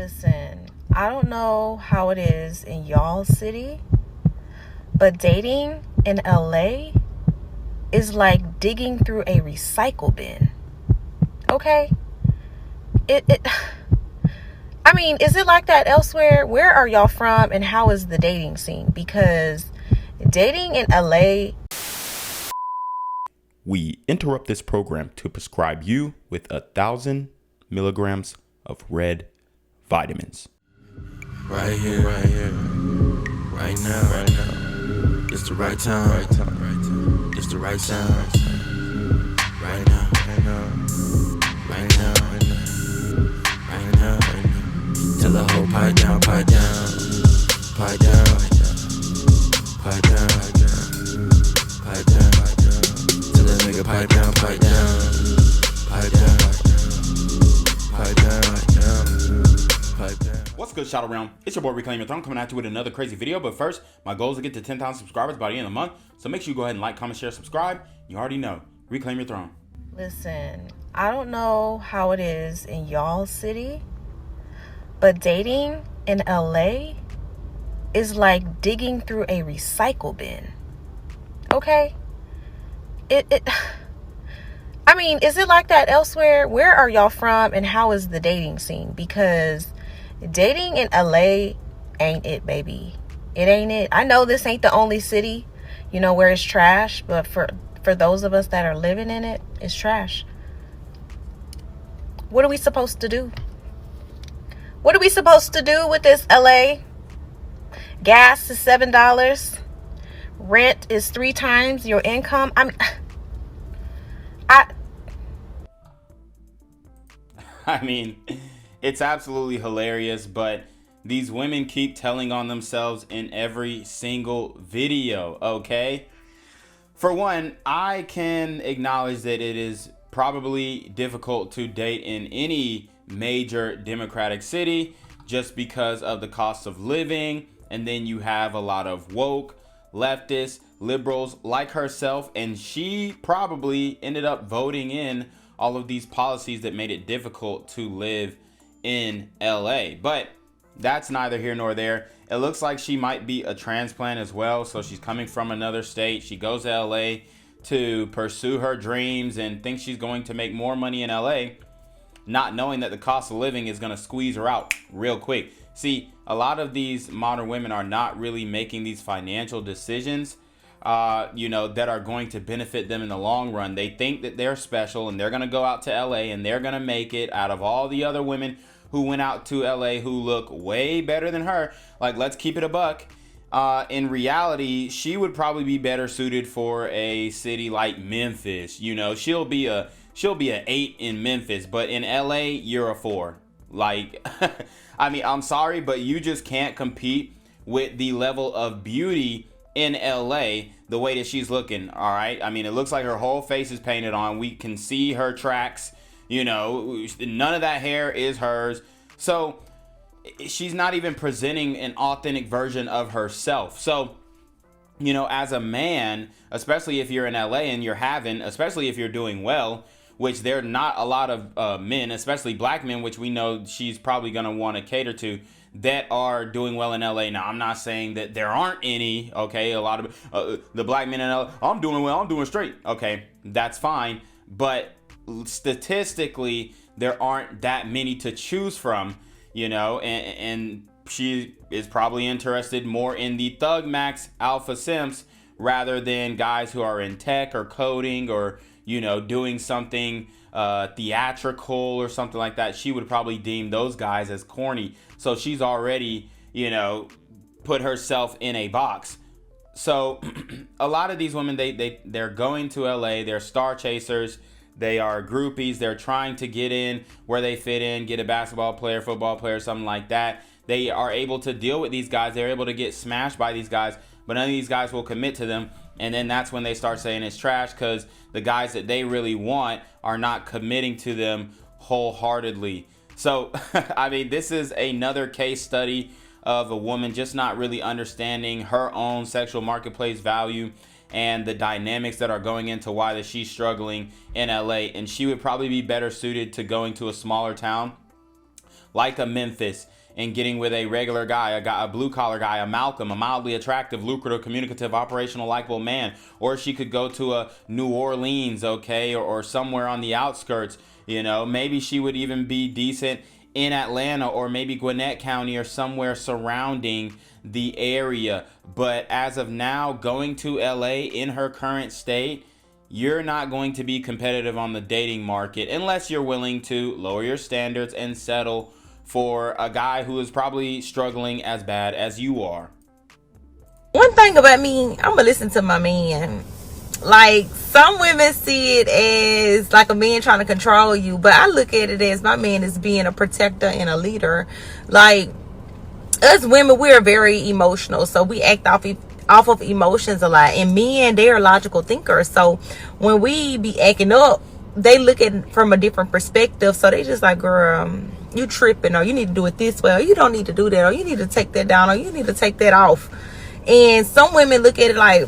Listen, I don't know how it is in y'all's city, but dating in LA is like digging through a recycle bin. Okay? I mean, is it like that elsewhere? Where are y'all from and how is the dating scene? Because dating in LA. We interrupt this program to prescribe you with 1,000 milligrams of red vitamins. Right here, right now. It's the right time, It's the right sound. Right now. Tell the whole pipe down. Tell that nigga pipe down. What's good, Shadow Realm? It's your boy Reclaim Your Throne coming at you with another crazy video. But first, my goal is to get to 10,000 subscribers by the end of the month. So make sure you go ahead and like, comment, share, subscribe. You already know. Reclaim your throne. Listen, I don't know how it is in y'all's city, but dating in LA is like digging through a recycle bin. Okay? I mean, is it like that elsewhere? Where are y'all from and how is the dating scene? Because dating in LA ain't it, baby. It ain't it. I know this ain't the only city, where it's trash, but for those of us that are living in it, it's trash. What are we supposed to do? What are we supposed to do with this LA? Gas is $7. Rent is 3 times your income. I mean, it's absolutely hilarious, but these women keep telling on themselves in every single video, okay? For one, I can acknowledge that it is probably difficult to date in any major democratic city just because of the cost of living, and then you have a lot of woke, leftists, liberals like herself, and she probably ended up voting in all of these policies that made it difficult to live in LA. But that's neither here nor there. It looks like she might be a transplant as well. So she's coming from another state. She goes to LA to pursue her dreams and thinks she's going to make more money in LA, not knowing that the cost of living is going to squeeze her out real quick. See, a lot of these modern women are not really making these financial decisions that are going to benefit them in the long run. They think that they're special and they're going to go out to LA and they're going to make it out of all the other women who went out to LA who look way better than her. Like, let's keep it a buck. In reality, she would probably be better suited for a city like Memphis. She'll be a 8 in Memphis, but in LA, you're a 4. Like, I mean, I'm sorry, but you just can't compete with the level of beauty in LA the way that she's looking. All right. I mean, it looks like her whole face is painted on. We can see her tracks. None of that hair is hers. So she's not even presenting an authentic version of herself. So, as a man, especially if you're in LA and especially if you're doing well, which there are not a lot of men, especially black men, which we know she's probably going to want to cater to, that are doing well in LA. Now, I'm not saying that there aren't any, okay? A lot of the black men in LA, I'm doing well, I'm doing straight. Okay, that's fine. But statistically, there aren't that many to choose from, and she is probably interested more in the Thug Max alpha simps rather than guys who are in tech or coding or, doing something theatrical or something like that. She would probably deem those guys as corny. So she's already, put herself in a box. So a lot of these women, they're going to LA, they're star chasers, they are groupies, they're trying to get in where they fit in, get a basketball player, football player, something like that. They are able to deal with these guys, they're able to get smashed by these guys, but none of these guys will commit to them. And then that's when they start saying it's trash because the guys that they really want are not committing to them wholeheartedly. So, I mean, this is another case study of a woman just not really understanding her own sexual marketplace value and the dynamics that are going into why that she's struggling in LA. And she would probably be better suited to going to a smaller town like a Memphis, and getting with a regular guy, a blue collar guy, a Malcolm, a mildly attractive, lucrative, communicative, operational, likable man. Or she could go to a New Orleans, okay, or somewhere on the outskirts. Maybe she would even be decent in Atlanta, or maybe Gwinnett County, or somewhere surrounding the area. But as of now, going to LA in her current state, you're not going to be competitive on the dating market unless you're willing to lower your standards and settle for a guy who is probably struggling as bad as you are. One thing about me, I'm gonna listen to my man. Like, some women see it as like a man trying to control you, but I look at it as my man is being a protector and a leader. Like, us women, we're very emotional, so we act off of emotions a lot, and men, they're logical thinkers. So when we be acting up, they look at it from a different perspective. So they just like, girl, you tripping, or you need to do it this way, or you don't need to do that, or you need to take that down, or you need to take that off. And some women look at it like,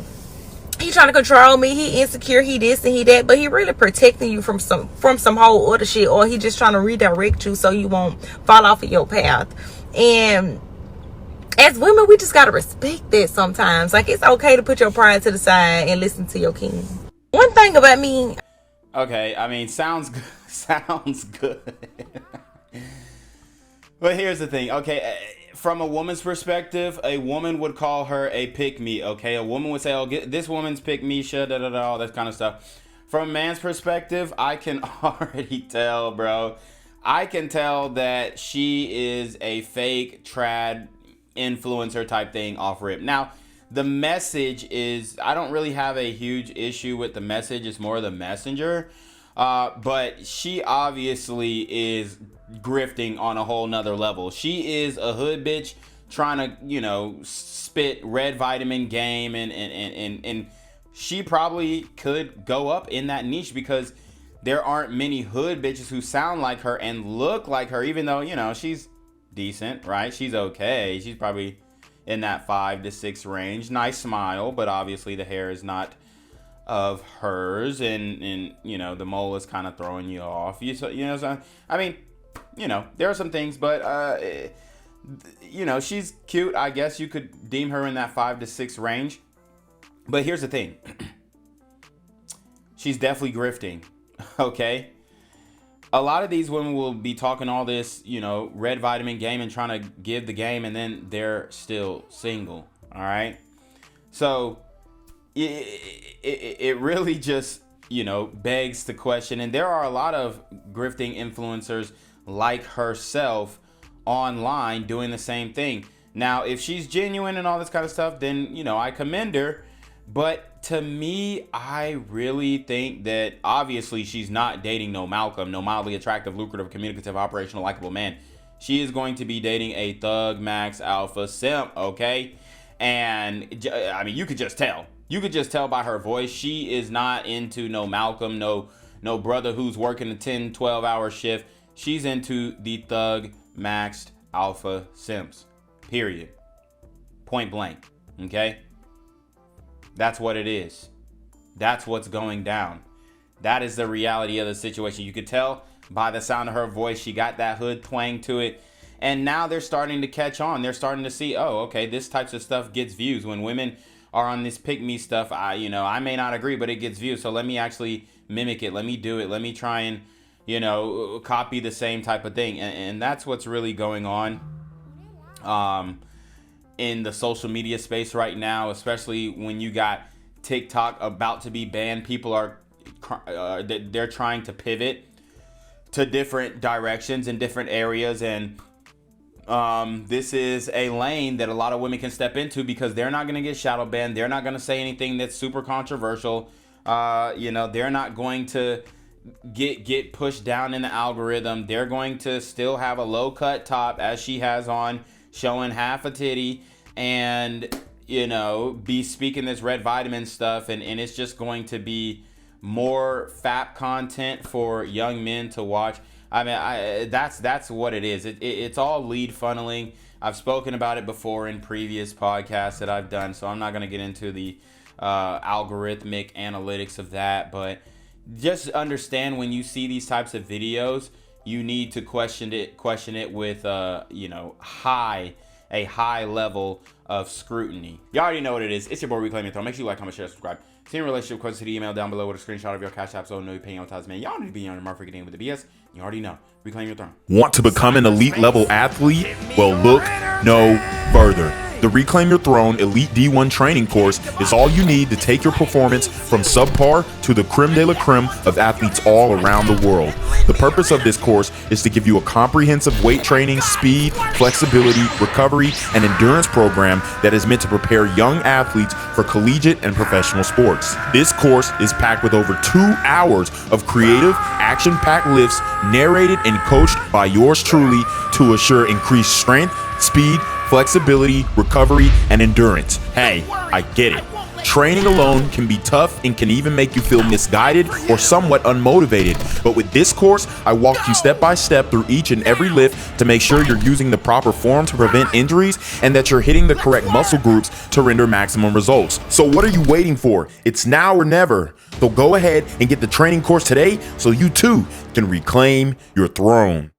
he trying to control me, he insecure, he this and he that, but he really protecting you from some whole other shit, or he just trying to redirect you so you won't fall off of your path. And as women, we just gotta respect that sometimes. Like, it's okay to put your pride to the side and listen to your king. One thing about me. Okay, I mean, sounds good. Sounds good. But here's the thing. Okay, from a woman's perspective, a woman would call her a pick-me, okay? A woman would say, oh, this woman's pick-me-sha, da-da-da, all that kind of stuff. From a man's perspective, I can already tell, bro. I can tell that she is a fake trad influencer type thing off rip. Now, the message is, I don't really have a huge issue with the message. It's more the messenger. But she obviously is grifting on a whole nother level. She is a hood bitch trying to, spit red vitamin game, and she probably could go up in that niche because there aren't many hood bitches who sound like her and look like her, even though, she's decent, right? She's okay. She's probably in that 5 to 6 range. Nice smile, but obviously the hair is not of hers, and the mole is kind of throwing you off. So I mean, there are some things, but she's cute. I guess you could deem her in that 5 to 6 range. But here's the thing. She's definitely grifting. Okay? A lot of these women will be talking all this, red vitamin game and trying to give the game, and then they're still single. All right? So it really just, begs the question. And there are a lot of grifting influencers like herself online doing the same thing. Now, if she's genuine and all this kind of stuff, then, I commend her. But to me, I really think that obviously she's not dating no Malcolm, no mildly attractive, lucrative, communicative, operational, likable man. She is going to be dating a thug max alpha simp, okay? And I mean, you could just tell. You could just tell by her voice. She is not into no Malcolm, no brother who's working a 10, 12-hour shift. She's into the thug maxed alpha simps. Period. Point blank. Okay? That's what it is. That's what's going down. That is the reality of the situation. You could tell by the sound of her voice, she got that hood twang to it. And now they're starting to catch on. They're starting to see, oh, okay, this types of stuff gets views. When women are on this pick-me stuff, I may not agree, but it gets views. So let me actually mimic it. Let me do it. Let me try and, copy the same type of thing. And that's what's really going on in the social media space right now, especially when you got TikTok about to be banned. People are they're trying to pivot to different directions in different areas, and this is a lane that a lot of women can step into because they're not going to get shadow banned. They're not going to say anything that's super controversial. They're not going to get pushed down in the algorithm. They're going to still have a low cut top, as she has on, showing half a titty, and be speaking this red vitamin stuff, and it's just going to be more FAP content for young men to watch. I mean, that's what it is. It's all lead funneling. I've spoken about it before in previous podcasts that I've done, so I'm not going to get into the algorithmic analytics of that, but just understand when you see these types of videos, you need to question it with a high level of scrutiny. You already know what it is. It's your boy Reclaim Your Throne. Make sure you like, comment, share, subscribe. See your relationship questions to the email down below with a screenshot of your Cash App so know you're paying on time, man. Y'all need to be on your mark for getting with the BS. You already know. Reclaim Your Throne. Want to become an elite level athlete? Well, look no further. The Reclaim Your Throne Elite D1 training course is all you need to take your performance from subpar to the creme de la creme of athletes all around the world. The purpose of this course is to give you a comprehensive weight training, speed, flexibility, recovery, and endurance program that is meant to prepare young athletes for collegiate and professional sports. This course is packed with over 2 hours of creative, action-packed lifts narrated and coached by yours truly to assure increased strength, speed, flexibility, recovery, and endurance. Hey, I get it. Training alone can be tough and can even make you feel misguided or somewhat unmotivated. But with this course, I walk you step by step through each and every lift to make sure you're using the proper form to prevent injuries and that you're hitting the correct muscle groups to render maximum results. So what are you waiting for? It's now or never. So go ahead and get the training course today so you too can reclaim your throne.